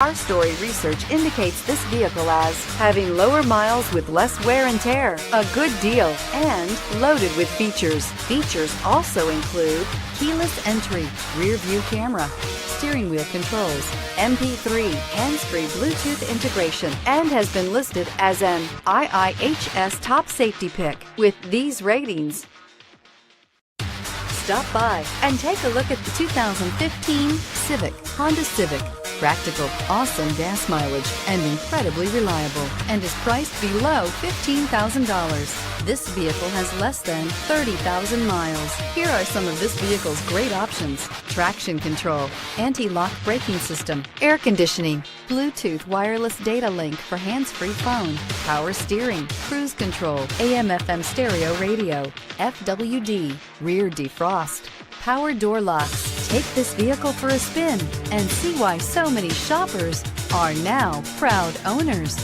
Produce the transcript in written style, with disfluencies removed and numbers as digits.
Our story research indicates this vehicle as having lower miles with less wear and tear, a good deal, and loaded with features. Features also include keyless entry, rear view camera, steering wheel controls, MP3, hands-free Bluetooth integration, and has been listed as an IIHS top safety pick with these ratings. Stop by and take a look at the 2015 Honda Civic. Practical, awesome gas mileage, and incredibly reliable, and is priced below $15,000. This vehicle has less than 30,000 miles. Here are some of this vehicle's great options: traction control, anti-lock braking system, air conditioning, Bluetooth wireless data link for hands-free phone, power steering, cruise control, AM/FM stereo radio, FWD, rear defrost, power door locks. Take this vehicle for a spin and see why so many shoppers are now proud owners.